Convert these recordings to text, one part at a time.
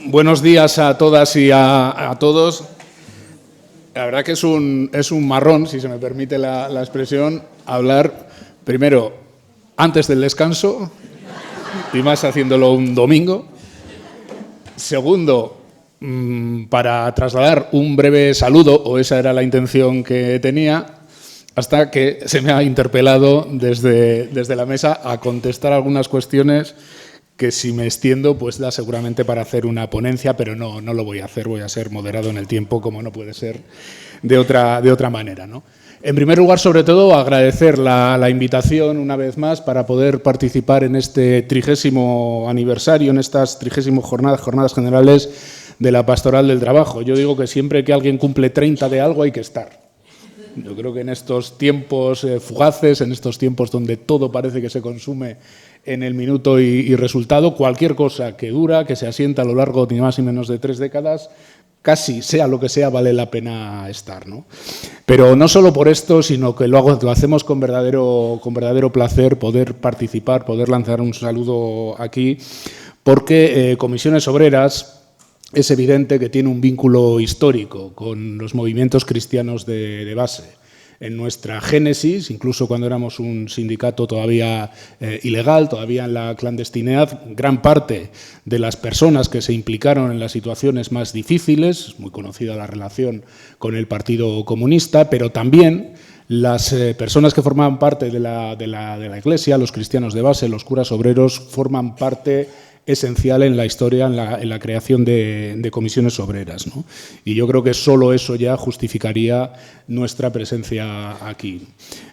Buenos días a todas y a todos. La verdad que es un marrón, si se me permite la expresión, hablar primero antes del descanso y más haciéndolo un domingo. Segundo, para trasladar un breve saludo, o esa era la intención que tenía, hasta que se me ha interpelado desde la mesa a contestar algunas cuestiones que si me extiendo pues da seguramente para hacer una ponencia, pero no lo voy a hacer, voy a ser moderado en el tiempo, como no puede ser de otra manera, ¿no? En primer lugar, sobre todo, agradecer la invitación una vez más para poder participar en este 30º aniversario, en estas 30 jornadas generales de la Pastoral del Trabajo. Yo digo que siempre que alguien cumple 30 de algo hay que estar. Yo creo que en estos tiempos fugaces, en estos tiempos donde todo parece que se consume en el minuto y resultado, cualquier cosa que dura, que se asienta a lo largo ni más ni menos de 3 décadas, casi sea lo que sea, vale la pena estar, ¿no? Pero no solo por esto, sino que lo hacemos con verdadero placer poder participar, poder lanzar un saludo aquí, porque Comisiones Obreras es evidente que tiene un vínculo histórico con los movimientos cristianos de base. En nuestra génesis, incluso cuando éramos un sindicato todavía ilegal, todavía en la clandestinidad, gran parte de las personas que se implicaron en las situaciones más difíciles, es muy conocida la relación con el Partido Comunista, pero también las personas que formaban parte de la Iglesia, los cristianos de base, los curas obreros, forman parte esencial en la historia, en la creación de comisiones obreras, ¿no? Y yo creo que solo eso ya justificaría nuestra presencia aquí.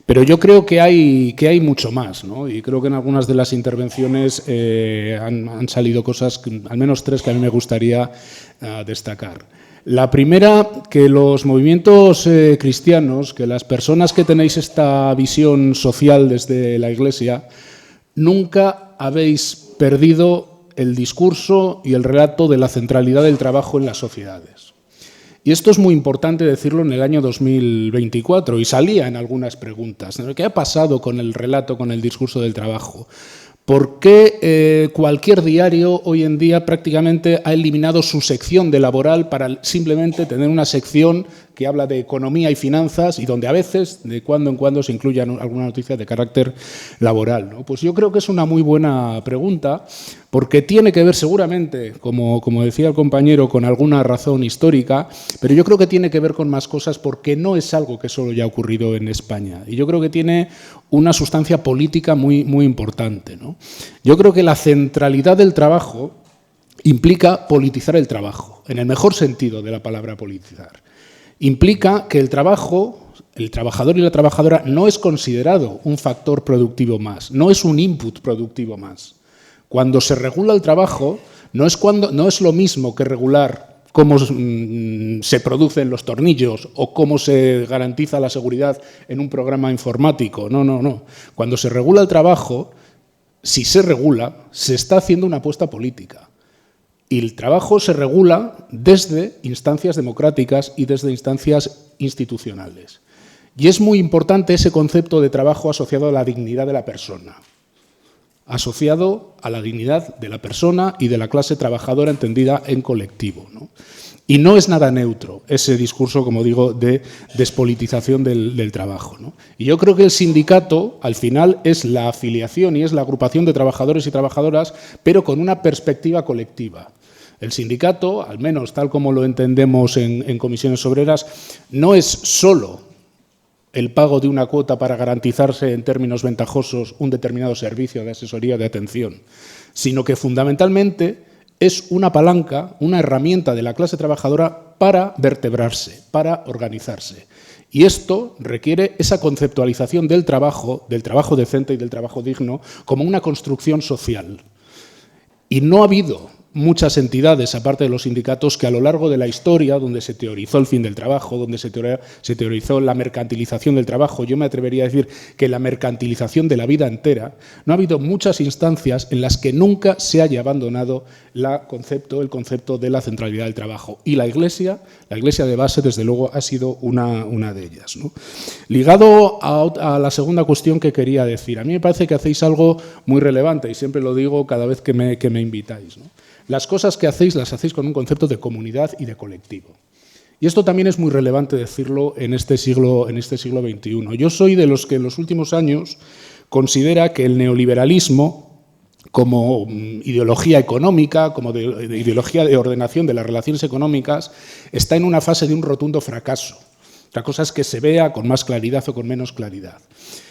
Pero yo creo que hay mucho más, ¿no? Y creo que en algunas de las intervenciones han salido cosas, al menos 3, que a mí me gustaría destacar. La primera, que los movimientos cristianos, que las personas que tenéis esta visión social desde la Iglesia, nunca habéis perdido el discurso y el relato de la centralidad del trabajo en las sociedades. Y esto es muy importante decirlo en el año 2024, y salía en algunas preguntas. ¿Qué ha pasado con el relato, con el discurso del trabajo? ¿Por qué cualquier diario hoy en día prácticamente ha eliminado su sección de laboral para simplemente tener una sección que habla de economía y finanzas y donde a veces, de cuando en cuando, se incluye alguna noticia de carácter laboral, ¿no? Pues yo creo que es una muy buena pregunta, porque tiene que ver seguramente, como decía el compañero, con alguna razón histórica, pero yo creo que tiene que ver con más cosas, porque no es algo que solo haya ocurrido en España. Y yo creo que tiene una sustancia política muy, muy importante, ¿no? Yo creo que la centralidad del trabajo implica politizar el trabajo, en el mejor sentido de la palabra politizar. Implica que el trabajo, el trabajador y la trabajadora, no es considerado un factor productivo más, no es un input productivo más. Cuando se regula el trabajo, no es lo mismo que regular cómo se producen los tornillos o cómo se garantiza la seguridad en un programa informático. No. Cuando se regula el trabajo, si se regula, se está haciendo una apuesta política. Y el trabajo se regula desde instancias democráticas y desde instancias institucionales. Y es muy importante ese concepto de trabajo asociado a la dignidad de la persona. Asociado a la dignidad de la persona y de la clase trabajadora entendida en colectivo, ¿no? Y no es nada neutro ese discurso, como digo, de despolitización del trabajo, ¿no? Y yo creo que el sindicato, al final, es la afiliación y es la agrupación de trabajadores y trabajadoras, pero con una perspectiva colectiva. El sindicato, al menos tal como lo entendemos en Comisiones Obreras, no es solo el pago de una cuota para garantizarse en términos ventajosos un determinado servicio de asesoría, de atención, sino que fundamentalmente es una palanca, una herramienta de la clase trabajadora para vertebrarse, para organizarse. Y esto requiere esa conceptualización del trabajo decente y del trabajo digno como una construcción social. Y no ha habido muchas entidades, aparte de los sindicatos, que a lo largo de la historia, donde se teorizó el fin del trabajo, donde se teorizó la mercantilización del trabajo, yo me atrevería a decir que la mercantilización de la vida entera, no ha habido muchas instancias en las que nunca se haya abandonado el concepto de la centralidad del trabajo. Y la Iglesia de base, desde luego, ha sido una de ellas, ¿no? Ligado a la segunda cuestión que quería decir, a mí me parece que hacéis algo muy relevante, y siempre lo digo cada vez que me invitáis, ¿no? las cosas que hacéis las hacéis con un concepto de comunidad y de colectivo. Y esto también es muy relevante decirlo en este siglo XXI. Yo soy de los que en los últimos años considera que el neoliberalismo, como ideología económica, como de ideología de ordenación de las relaciones económicas, está en una fase de un rotundo fracaso. Otra cosa es que se vea con más claridad o con menos claridad.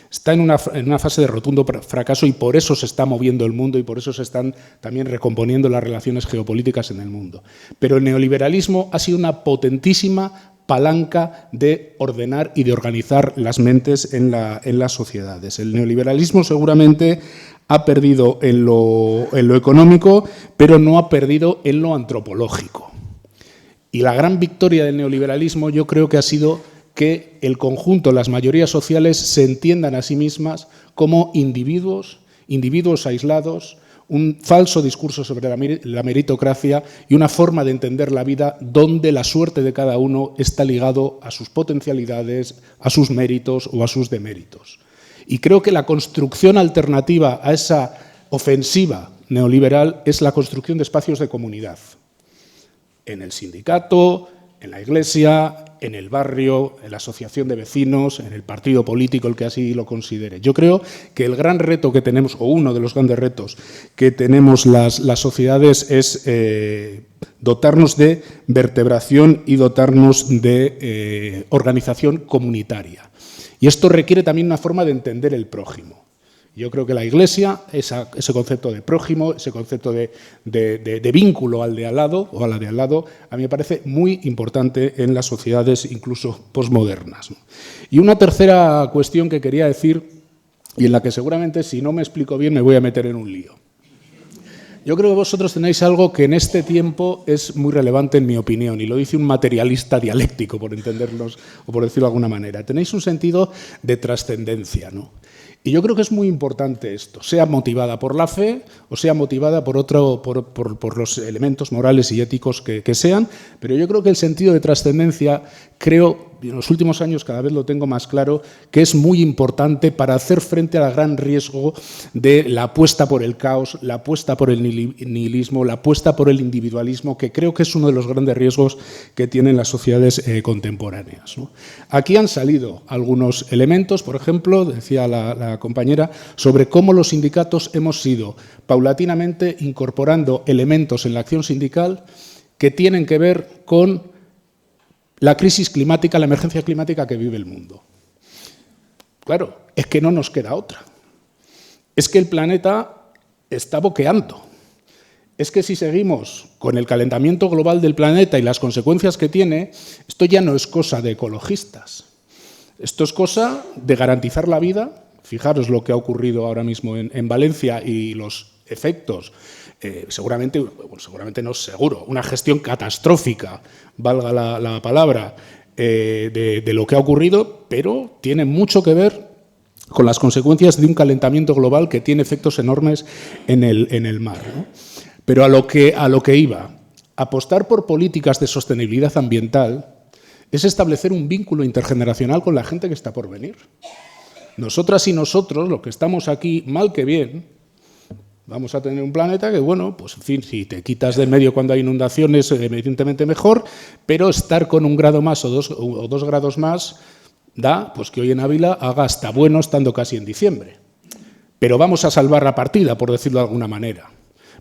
Está en una fase de rotundo fracaso y por eso se está moviendo el mundo y por eso se están también recomponiendo las relaciones geopolíticas en el mundo. Pero el neoliberalismo ha sido una potentísima palanca de ordenar y de organizar las mentes en las sociedades. El neoliberalismo seguramente ha perdido en lo económico, pero no ha perdido en lo antropológico. Y la gran victoria del neoliberalismo yo creo que ha sido que el conjunto, las mayorías sociales, se entiendan a sí mismas como individuos aislados, un falso discurso sobre la meritocracia y una forma de entender la vida donde la suerte de cada uno está ligado a sus potencialidades, a sus méritos o a sus deméritos. Y creo que la construcción alternativa a esa ofensiva neoliberal es la construcción de espacios de comunidad. En el sindicato, en la iglesia, en el barrio, en la asociación de vecinos, en el partido político, el que así lo considere. Yo creo que el gran reto que tenemos, o uno de los grandes retos que tenemos las sociedades es dotarnos de vertebración y dotarnos de organización comunitaria. Y esto requiere también una forma de entender el prójimo. Yo creo que la Iglesia, ese concepto de prójimo, ese concepto de vínculo al de al lado o a la de al lado, a mí me parece muy importante en las sociedades incluso posmodernas. Y una tercera cuestión que quería decir, y en la que seguramente si no me explico bien me voy a meter en un lío. Yo creo que vosotros tenéis algo que en este tiempo es muy relevante en mi opinión, y lo dice un materialista dialéctico, por entenderlos o por decirlo de alguna manera. Tenéis un sentido de trascendencia, ¿no? Y yo creo que es muy importante esto, sea motivada por la fe o sea motivada por los elementos morales y éticos que sean, pero yo creo que el sentido de trascendencia, en los últimos años cada vez lo tengo más claro, que es muy importante para hacer frente al gran riesgo de la apuesta por el caos, la apuesta por el nihilismo, la apuesta por el individualismo, que creo que es uno de los grandes riesgos que tienen las sociedades contemporáneas, ¿no? Aquí han salido algunos elementos, por ejemplo, decía la compañera, sobre cómo los sindicatos hemos ido paulatinamente incorporando elementos en la acción sindical que tienen que ver con la crisis climática, la emergencia climática que vive el mundo. Claro, es que no nos queda otra. Es que el planeta está boqueando. Es que si seguimos con el calentamiento global del planeta y las consecuencias que tiene, esto ya no es cosa de ecologistas. Esto es cosa de garantizar la vida. Fijaros lo que ha ocurrido ahora mismo en Valencia y los efectos, seguramente no es seguro, una gestión catastrófica, valga la palabra, de lo que ha ocurrido, pero tiene mucho que ver con las consecuencias de un calentamiento global que tiene efectos enormes en el mar, ¿no? Pero a lo que iba, apostar por políticas de sostenibilidad ambiental es establecer un vínculo intergeneracional con la gente que está por venir. Nosotras y nosotros, los que estamos aquí, mal que bien, vamos a tener un planeta que, bueno, pues en fin, si te quitas del medio cuando hay inundaciones, evidentemente mejor, pero estar con 1 grado más o 2 grados más da pues que hoy en Ávila haga hasta bueno estando casi en diciembre. Pero vamos a salvar la partida, por decirlo de alguna manera.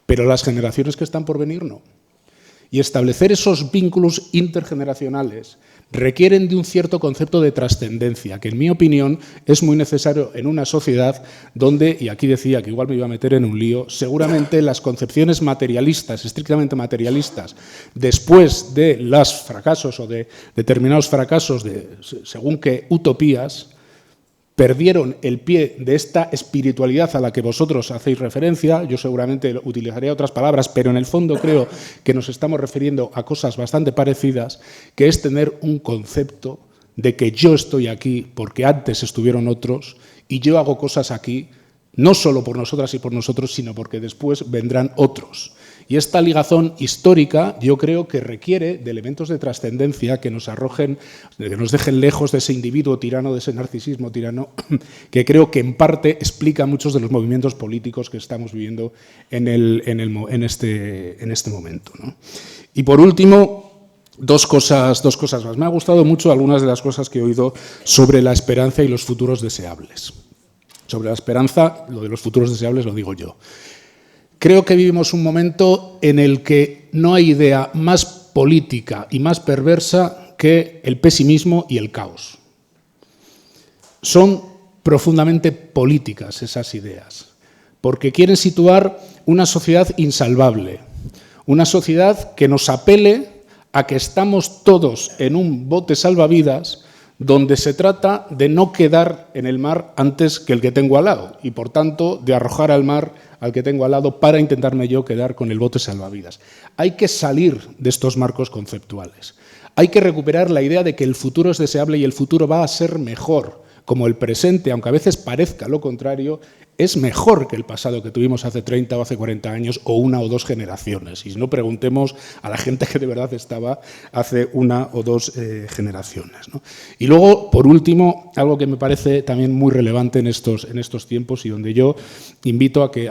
Pero las generaciones que están por venir no. Y establecer esos vínculos intergeneracionales requieren de un cierto concepto de trascendencia, que en mi opinión es muy necesario en una sociedad donde, y aquí decía que igual me iba a meter en un lío, seguramente las concepciones materialistas, estrictamente materialistas, después de los fracasos o de determinados fracasos de según qué utopías, perdieron el pie de esta espiritualidad a la que vosotros hacéis referencia. Yo seguramente utilizaría otras palabras, pero en el fondo creo que nos estamos refiriendo a cosas bastante parecidas, que es tener un concepto de que yo estoy aquí porque antes estuvieron otros y yo hago cosas aquí no solo por nosotras y por nosotros, sino porque después vendrán otros. Y esta ligazón histórica yo creo que requiere de elementos de trascendencia que nos arrojen, que nos dejen lejos de ese individuo tirano, de ese narcisismo tirano, que creo que en parte explica muchos de los movimientos políticos que estamos viviendo en este momento, ¿no? Y por último, dos cosas más. Me ha gustado mucho algunas de las cosas que he oído sobre la esperanza y los futuros deseables. Sobre la esperanza, lo de los futuros deseables lo digo yo. Creo que vivimos un momento en el que no hay idea más política y más perversa que el pesimismo y el caos. Son profundamente políticas esas ideas, porque quieren situar una sociedad insalvable, una sociedad que nos apele a que estamos todos en un bote salvavidas donde se trata de no quedar en el mar antes que el que tengo al lado y, por tanto, de arrojar al mar al que tengo al lado para intentarme yo quedar con el bote salvavidas. Hay que salir de estos marcos conceptuales. Hay que recuperar la idea de que el futuro es deseable y el futuro va a ser mejor, como el presente, aunque a veces parezca lo contrario, es mejor que el pasado que tuvimos hace 30 o hace 40 años o una o dos generaciones. Y si no, preguntemos a la gente que de verdad estaba hace una o dos generaciones, ¿no? Y luego, por último, algo que me parece también muy relevante en estos tiempos y donde yo invito a que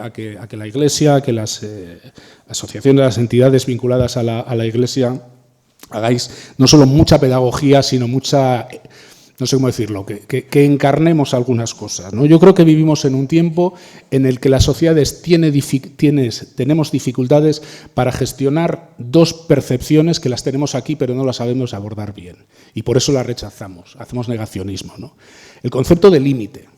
la Iglesia, a que las asociaciones, las entidades vinculadas a la Iglesia hagáis no solo mucha pedagogía, sino mucha... no sé cómo decirlo, que encarnemos algunas cosas, ¿no? Yo creo que vivimos en un tiempo en el que las sociedades tenemos dificultades para gestionar dos percepciones que las tenemos aquí pero no las sabemos abordar bien. Y por eso las rechazamos, hacemos negacionismo, ¿no? El concepto de límite.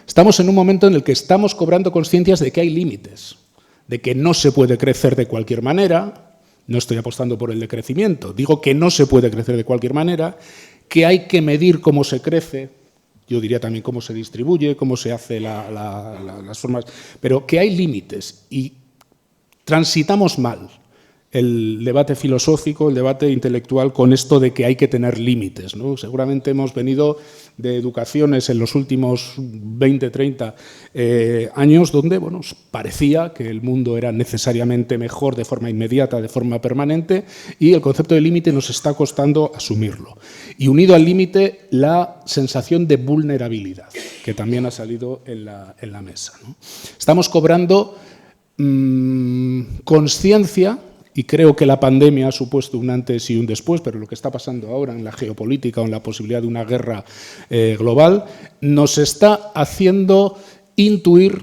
Estamos en un momento en el que estamos cobrando conciencias de que hay límites, de que no se puede crecer de cualquier manera. No estoy apostando por el decrecimiento, digo que no se puede crecer de cualquier manera, que hay que medir cómo se crece, yo diría también cómo se distribuye, cómo se hace las formas, pero que hay límites y transitamos mal el debate filosófico, el debate intelectual con esto de que hay que tener límites, ¿no? Seguramente hemos venido de educaciones en los últimos 20, 30 años donde parecía que el mundo era necesariamente mejor de forma inmediata, de forma permanente, y el concepto de límite nos está costando asumirlo. Y unido al límite, la sensación de vulnerabilidad, que también ha salido en la mesa, ¿no? Estamos cobrando conciencia. Y creo que la pandemia ha supuesto un antes y un después, pero lo que está pasando ahora en la geopolítica o en la posibilidad de una guerra global nos está haciendo intuir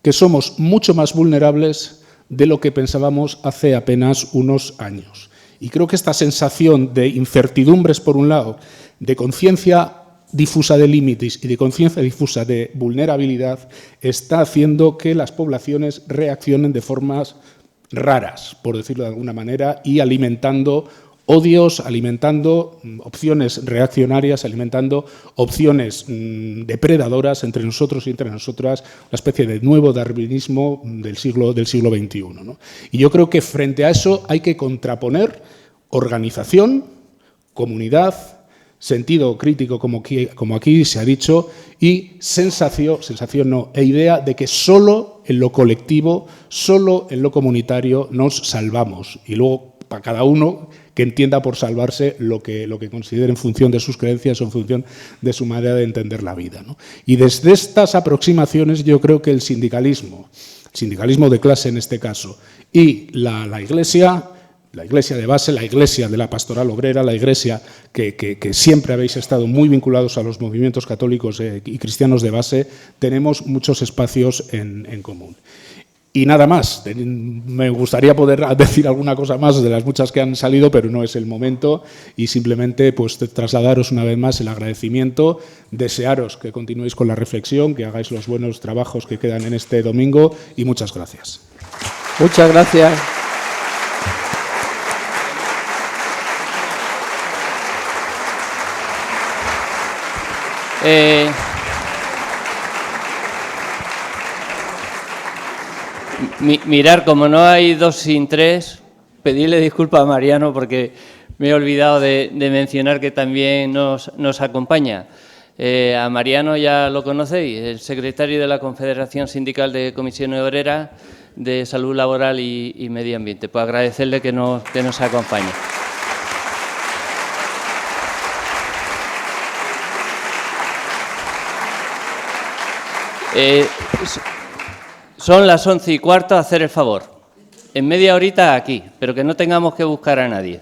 que somos mucho más vulnerables de lo que pensábamos hace apenas unos años. Y creo que esta sensación de incertidumbres, por un lado, de conciencia difusa de límites y de conciencia difusa de vulnerabilidad, está haciendo que las poblaciones reaccionen de formas raras, por decirlo de alguna manera, y alimentando odios, alimentando opciones reaccionarias, alimentando opciones depredadoras entre nosotros y entre nosotras, una especie de nuevo darwinismo del siglo XXI, ¿no? Y yo creo que frente a eso hay que contraponer organización, comunidad, sentido crítico, como aquí se ha dicho, y idea de que solo en lo colectivo, solo en lo comunitario nos salvamos. Y luego, para cada uno que entienda por salvarse lo que considere en función de sus creencias o en función de su manera de entender la vida, ¿no? Y desde estas aproximaciones yo creo que el sindicalismo de clase en este caso, y la Iglesia de base, la Iglesia de la pastoral obrera, la Iglesia que siempre habéis estado muy vinculados a los movimientos católicos y cristianos de base, tenemos muchos espacios en común. Y nada más, me gustaría poder decir alguna cosa más de las muchas que han salido, pero no es el momento, y simplemente pues trasladaros una vez más el agradecimiento, desearos que continuéis con la reflexión, que hagáis los buenos trabajos que quedan en este domingo, y muchas gracias. Muchas gracias. Mirar, como no hay 2 sin 3, pedirle disculpas a Mariano porque me he olvidado de mencionar que también nos acompaña. A Mariano ya lo conocéis, el secretario de la Confederación Sindical de Comisiones Obreras de Salud Laboral y Medio Ambiente. Pues agradecerle que nos acompañe. Son las 11:15, hacer el favor. En media horita aquí, pero que no tengamos que buscar a nadie.